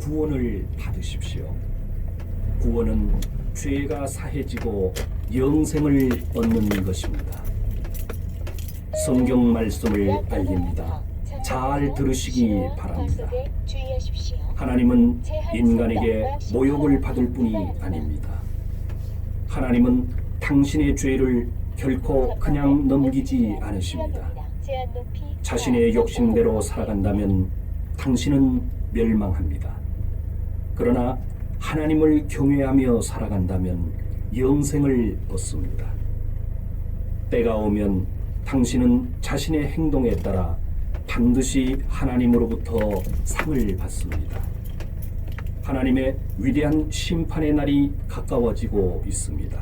구원을 받으십시오. 구원은 죄가 사해지고 영생을 얻는 것입니다. 성경 말씀을 알립니다. 잘 들으시기 바랍니다. 하나님은 인간에게 모욕을 받을 뿐이 아닙니다. 하나님은 당신의 죄를 결코 그냥 넘기지 않으십니다. 자신의 욕심대로 살아간다면 당신은 멸망합니다. 그러나 하나님을 경외하며 살아간다면 영생을 얻습니다. 때가 오면 당신은 자신의 행동에 따라 반드시 하나님으로부터 상을 받습니다. 하나님의 위대한 심판의 날이 가까워지고 있습니다.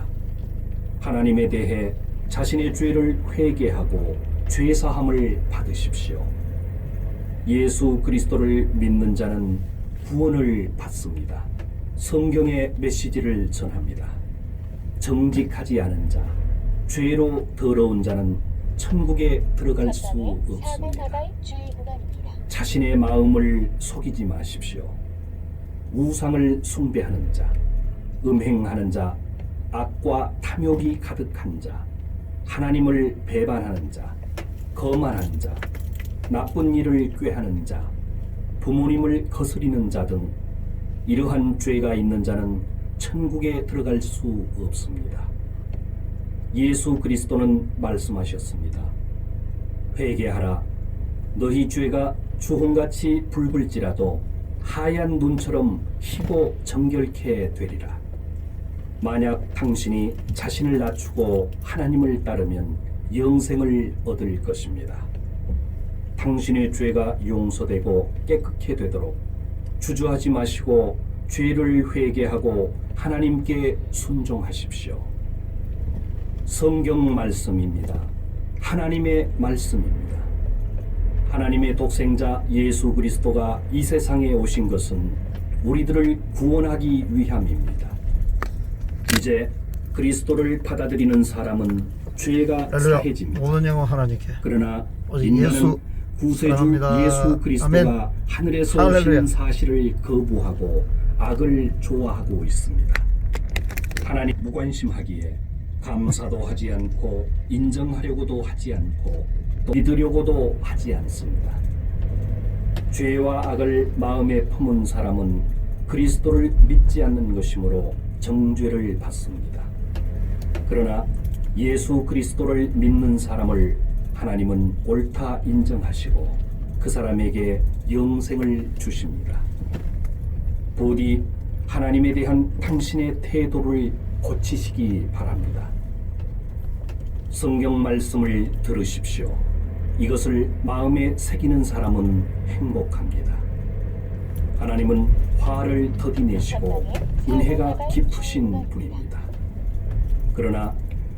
하나님에 대해 자신의 죄를 회개하고 죄사함을 받으십시오. 예수 그리스도를 믿는 자는 구원을 받습니다. 성경의 메시지를 전합니다. 정직하지 않은 자, 죄로 더러운 자는 천국에 들어갈 수 없습니다. 자신의 마음을 속이지 마십시오. 우상을 숭배하는 자, 음행하는 자, 악과 탐욕이 가득한 자, 하나님을 배반하는 자, 거만한 자, 나쁜 일을 꾀하는 자, 부모님을 거스리는 자 등 이러한 죄가 있는 자는 천국에 들어갈 수 없습니다. 예수 그리스도는 말씀하셨습니다. 회개하라. 너희 죄가 주홍같이 붉을지라도 하얀 눈처럼 희고 정결케 되리라. 만약 당신이 자신을 낮추고 하나님을 따르면 영생을 얻을 것입니다. 당신의 죄가 용서되고 깨끗게 되도록 주저하지 마시고 죄를 회개하고 하나님께 순종하십시오. 성경 말씀입니다. 하나님의 말씀입니다. 하나님의 독생자 예수 그리스도가 이 세상에 오신 것은 우리들을 구원하기 위함입니다. 이제 그리스도를 받아들이는 사람은 죄가 사해집니다. 모든 영광 하나님께. 그러나 인간은 구세주 사랑합니다. 예수 그리스도가 아멘. 하늘에서 할렐루야. 오신 사실을 거부하고 악을 좋아하고 있습니다. 하나님 무관심하기에 감사도 하지 않고 인정하려고도 하지 않고 또 믿으려고도 하지 않습니다. 죄와 악을 마음에 품은 사람은 그리스도를 믿지 않는 것이므로 정죄를 받습니다. 그러나 예수 그리스도를 믿는 사람을 하나님은 옳다 인정하시고 그 사람에게 영생을 주십니다. 부디 하나님에 대한 당신의 태도를 고치시기 바랍니다. 성경 말씀을 들으십시오. 이것을 마음에 새기는 사람은 행복합니다. 하나님은 화를 더디 내시고 은혜가 깊으신 분입니다. 그러나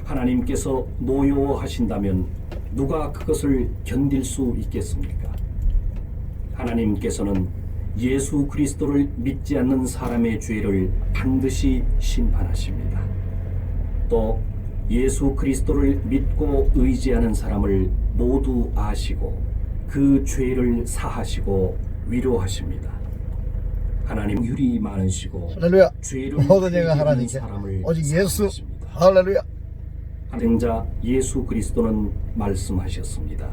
하나님께서 노여워하신다면 누가 그것을 견딜 수 있겠습니까? 하나님께서는 예수 그리스도를 믿지 않는 사람의 죄를 반드시 심판하십니다. 또 예수 그리스도를 믿고 의지하는 사람을 모두 아시고 그 죄를 사하시고 위로하십니다. 하나님 율이 많으시고 할렐루야. 죄를 모든 영광 회개하는 하나님께. 사람을 오직 예수. 사랑하십니다. 할렐루야. 생자 예수 그리스도는 말씀하셨습니다.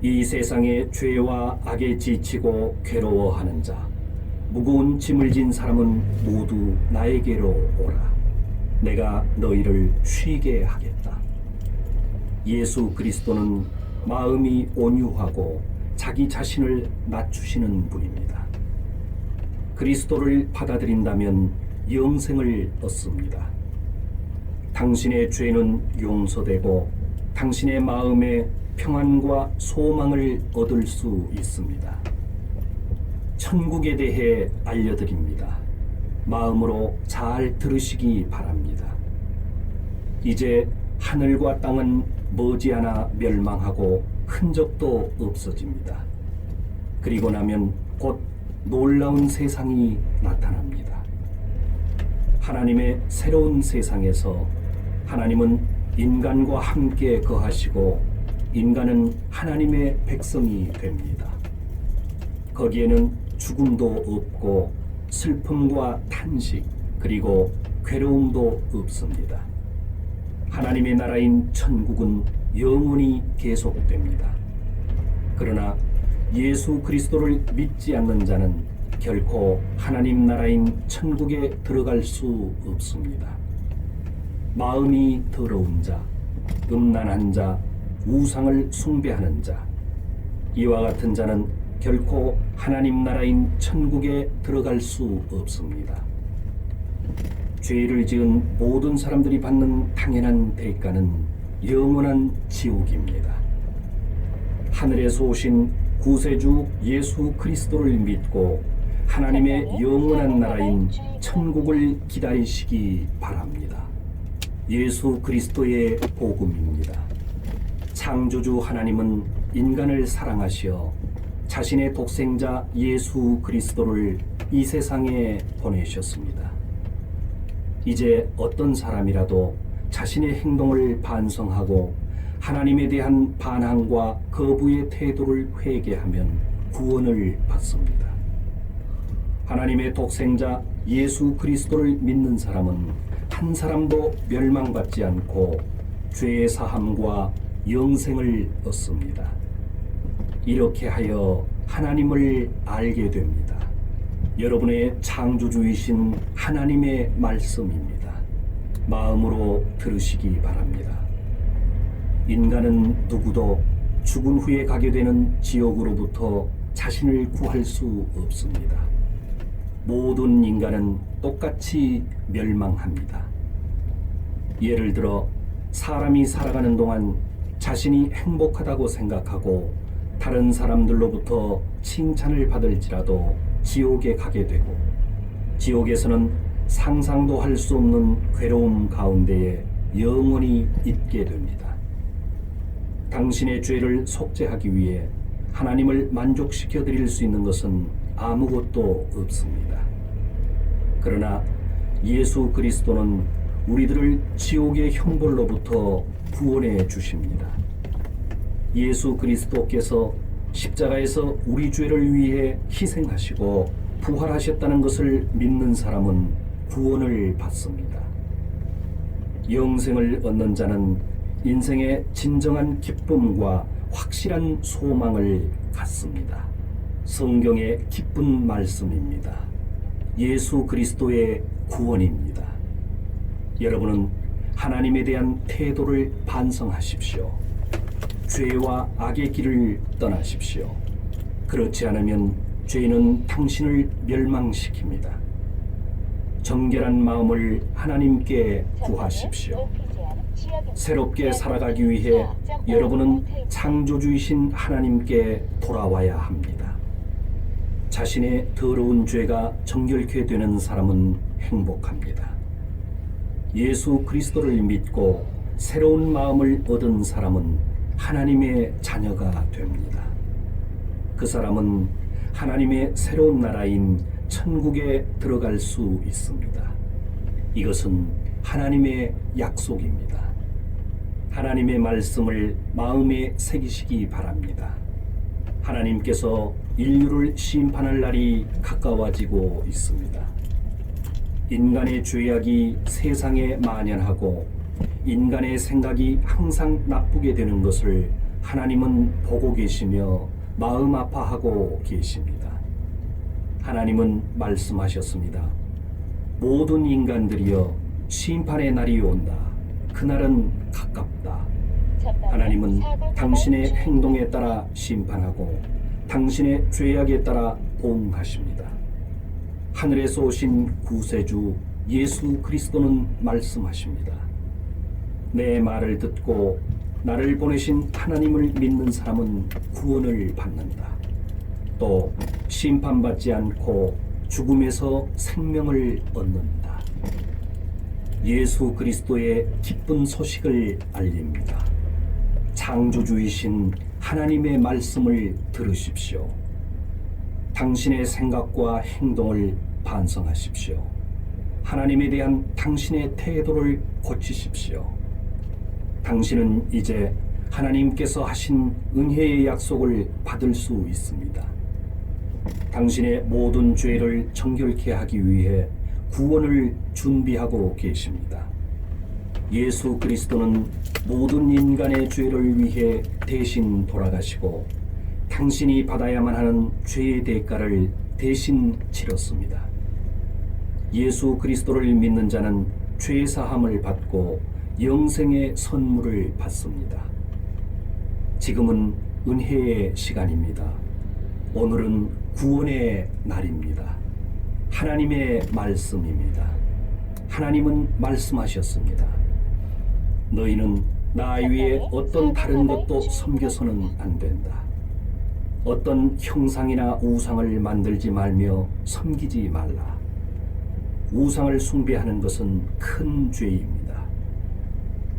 이 세상의 죄와 악에 지치고 괴로워하는 자, 무거운 짐을 진 사람은 모두 나에게로 오라. 내가 너희를 쉬게 하겠다. 예수 그리스도는 마음이 온유하고 자기 자신을 낮추시는 분입니다. 그리스도를 받아들인다면 영생을 얻습니다. 당신의 죄는 용서되고 당신의 마음에 평안과 소망을 얻을 수 있습니다. 천국에 대해 알려드립니다. 마음으로 잘 들으시기 바랍니다. 이제 하늘과 땅은 머지않아 멸망하고 흔적도 없어집니다. 그리고 나면 곧 놀라운 세상이 나타납니다. 하나님의 새로운 세상에서 하나님은 인간과 함께 거하시고 인간은 하나님의 백성이 됩니다. 거기에는 죽음도 없고 슬픔과 탄식 그리고 괴로움도 없습니다. 하나님의 나라인 천국은 영원히 계속됩니다. 그러나 예수 그리스도를 믿지 않는 자는 결코 하나님 나라인 천국에 들어갈 수 없습니다. 마음이 더러운 자, 음란한 자, 우상을 숭배하는 자, 이와 같은 자는 결코 하나님 나라인 천국에 들어갈 수 없습니다. 죄를 지은 모든 사람들이 받는 당연한 대가는 영원한 지옥입니다. 하늘에서 오신 구세주 예수 그리스도를 믿고 하나님의 영원한 나라인 천국을 기다리시기 바랍니다. 예수 그리스도의 복음입니다. 창조주 하나님은 인간을 사랑하시어 자신의 독생자 예수 그리스도를 이 세상에 보내셨습니다. 이제 어떤 사람이라도 자신의 행동을 반성하고 하나님에 대한 반항과 거부의 태도를 회개하면 구원을 받습니다. 하나님의 독생자 예수 그리스도를 믿는 사람은 한 사람도 멸망받지 않고 죄의 사함과 영생을 얻습니다. 이렇게 하여 하나님을 알게 됩니다. 여러분의 창조주이신 하나님의 말씀입니다. 마음으로 들으시기 바랍니다. 인간은 누구도 죽은 후에 가게 되는 지옥으로부터 자신을 구할 수 없습니다. 모든 인간은 똑같이 멸망합니다. 예를 들어 사람이 살아가는 동안 자신이 행복하다고 생각하고 다른 사람들로부터 칭찬을 받을지라도 지옥에 가게 되고, 지옥에서는 상상도 할 수 없는 괴로움 가운데에 영원히 있게 됩니다. 당신의 죄를 속죄하기 위해 하나님을 만족시켜 드릴 수 있는 것은 아무것도 없습니다. 그러나 예수 그리스도는 우리들을 지옥의 형벌로부터 구원해 주십니다. 예수 그리스도께서 십자가에서 우리 죄를 위해 희생하시고 부활하셨다는 것을 믿는 사람은 구원을 받습니다. 영생을 얻는 자는 인생의 진정한 기쁨과 확실한 소망을 갖습니다. 성경의 기쁜 말씀입니다. 예수 그리스도의 구원입니다. 여러분은 하나님에 대한 태도를 반성하십시오. 죄와 악의 길을 떠나십시오. 그렇지 않으면 죄는 당신을 멸망시킵니다. 정결한 마음을 하나님께 구하십시오. 새롭게 살아가기 위해 여러분은 창조주이신 하나님께 돌아와야 합니다. 자신의 더러운 죄가 정결케 되는 사람은 행복합니다. 예수 그리스도를 믿고 새로운 마음을 얻은 사람은 하나님의 자녀가 됩니다. 그 사람은 하나님의 새로운 나라인 천국에 들어갈 수 있습니다. 이것은 하나님의 약속입니다. 하나님의 말씀을 마음에 새기시기 바랍니다. 하나님께서 인류를 심판할 날이 가까워지고 있습니다. 인간의 죄악이 세상에 만연하고 인간의 생각이 항상 나쁘게 되는 것을 하나님은 보고 계시며 마음 아파하고 계십니다. 하나님은 말씀하셨습니다. 모든 인간들이여 심판의 날이 온다. 그날은 가깝다. 하나님은 당신의 행동에 따라 심판하고 당신의 죄악에 따라 보응하십니다. 하늘에서 오신 구세주 예수 그리스도는 말씀하십니다. 내 말을 듣고 나를 보내신 하나님을 믿는 사람은 구원을 받는다. 또 심판받지 않고 죽음에서 생명을 얻는다. 예수 그리스도의 기쁜 소식을 알립니다. 창조주이신 하나님의 말씀을 들으십시오. 당신의 생각과 행동을 반성하십시오. 하나님에 대한 당신의 태도를 고치십시오. 당신은 이제 하나님께서 하신 은혜의 약속을 받을 수 있습니다. 당신의 모든 죄를 정결케 하기 위해 구원을 준비하고 계십니다. 예수 그리스도는 모든 인간의 죄를 위해 대신 돌아가시고 당신이 받아야만 하는 죄의 대가를 대신 치렀습니다. 예수 그리스도를 믿는 자는 죄 사함을 받고 영생의 선물을 받습니다. 지금은 은혜의 시간입니다. 오늘은 구원의 날입니다. 하나님의 말씀입니다. 하나님은 말씀하셨습니다. 너희는 나 위에 어떤 다른 것도 섬겨서는 안 된다. 어떤 형상이나 우상을 만들지 말며 섬기지 말라. 우상을 숭배하는 것은 큰 죄입니다.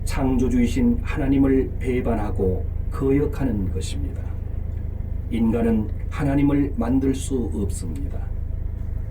창조주이신 하나님을 배반하고 거역하는 것입니다. 인간은 하나님을 만들 수 없습니다.